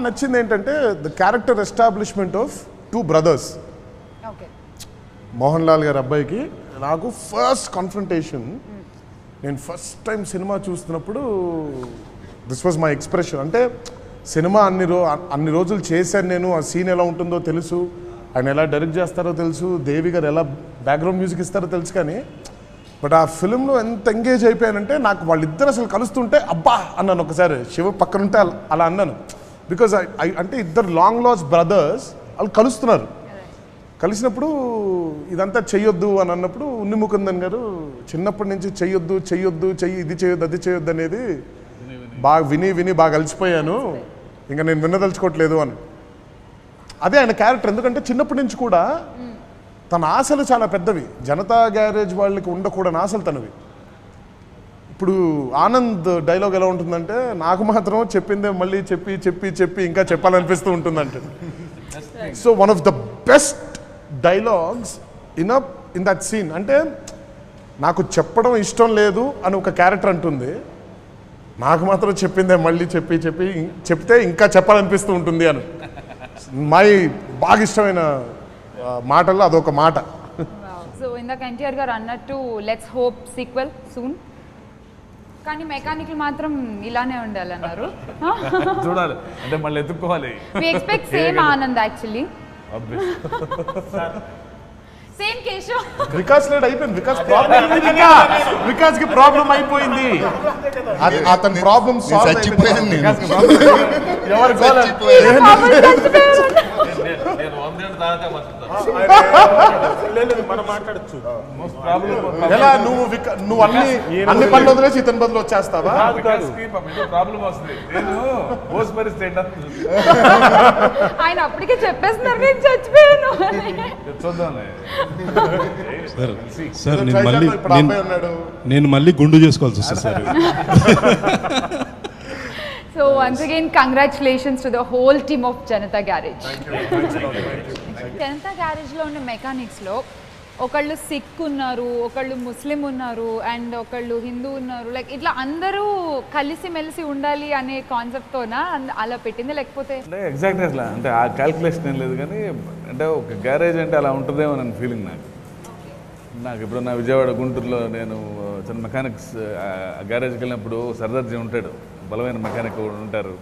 బాగా నచ్చింది ఏంటంటే the character establishment of 2 brothers. Mohan Lal గారి అబ్బాయికి నాకు ఫస్ట్ కాన్ఫ్రంటేషన్. నేను ఫస్ట్ టైం సినిమా చూస్తున్నప్పుడు దిస్ వాజ్ మై ఎక్స్ప్రెషన్. అంటే సినిమా అన్ని రోజులు చేశాను నేను. ఆ సీన్ ఎలా ఉంటుందో తెలుసు, ఆయన ఎలా డైరెక్ట్ చేస్తారో తెలుసు, దేవి గారు ఎలా బ్యాక్గ్రౌండ్ మ్యూజిక్ ఇస్తారో తెలుసు. కానీ బట్ ఆ ఫిల్మ్లో ఎంత ఎంగేజ్ అయిపోయానంటే నాకు వాళ్ళిద్దరు అసలు కలుస్తుంటే అబ్బా అన్నాను. ఒకసారి శివ పక్కనుంటే అలా అన్నాను. బికాజ్ అంటే ఇద్దరు లాంగ్ లాస్ట్ బ్రదర్స్ వాళ్ళు కలుస్తున్నారు. కలిసినప్పుడు ఇదంతా చెయ్యొద్దు అని అన్నప్పుడు ఉన్ని ముకుందన్ గారు చిన్నప్పటి నుంచి చెయ్యొద్దు ఇది చేయొద్దు అది చేయొద్దు అనేది బాగా విని బాగా అలసిపోయాను, ఇంకా నేను విన్నదలుచుకోవట్లేదు అని. అదే ఆయన క్యారెక్టర్. ఎందుకంటే చిన్నప్పటి నుంచి కూడా తన ఆశలు చాలా పెద్దవి. జనతా గ్యారేజ్ వాళ్ళకి ఉండకూడని ఆశలు తనవి. ఇప్పుడు ఆనంద్ డైలాగ్ ఎలా ఉంటుందంటే నాకు మాత్రం చెప్పిందే మళ్ళీ చెప్పి ఇంకా చెప్పాలనిపిస్తూ ఉంటుందంటే. So one of the best dialogues in that scene. అంటే నాకు చెప్పడం ఇష్టం లేదు అని ఒక క్యారెక్టర్ అంటుంది, నాకు మాత్రం చెప్పిందే మళ్ళీ చెప్తే ఇంకా చెప్పాలనిపిస్తూ ఉంటుంది అని. బాగా ఇష్టమైన మాటల్లో అదొక మాట. సో ఇందాక ఎన్టీఆర్ గారు అన్నట్టు లెట్స్ హోప్ సీక్వెల్ సూన్, కానీ మెకానికల్ మాత్రం ఇలానే ఉండాలన్నారు. చూడాలి అంటే మళ్ళీ ఎత్తుక్కోవాలి. We expect same Anand actually. Same Keshav. Vikas late అయిపోయింది. వికాస్ కి ప్రాబ్లం అయిపోయింది. అతని ప్రాబ్లం సాల్వ్ అయిపోయింది. ఎవరు ఎలా నువ్వు అన్ని పనులు వదిలేసి ఇతని బదులు వచ్చేస్తావా? ప్రాబ్లం వస్తుంది. ఆయన అప్పటికే చెప్పేస్తున్నారు నేను చచ్చిపోయాను. సార్ నేను మళ్ళీ గుండు చేసుకోవాల్సి వస్తుంది sir. So once again congratulations to the whole team of Janata Garage. Janata Garage లో ఉన్న మెకానిక్స్ లో ఒకళ్ళు సిక్ ఉన్నారు, ఒకళ్ళు ముస్లిం ఉన్నారు, అండ్ ఒకళ్ళు హిందూ ఉన్నారు. లైక్ ఇట్లా అందరూ కలిసిమెలిసి ఉండాలి అనే కాన్సెప్ట్తోనా అలా పెట్టింది, లేకపోతే ఎగ్జాక్ట్గా అట్లా అంటే ఆ క్యాల్కులేషన్ ఏం లేదు. కానీ అంటే ఒక గ్యారేజ్ అంటే అలా ఉంటుందేమో అని ఫీలింగ్ నాకు ఇప్పుడు నా విజయవాడ గుంటూరులో నేను చిన్న మెకానిక్స్ గ్యారేజ్కి వెళ్ళినప్పుడు సర్దార్జీ ఉంటాడు, బలమైన మెకానిక్ ఉంటారు.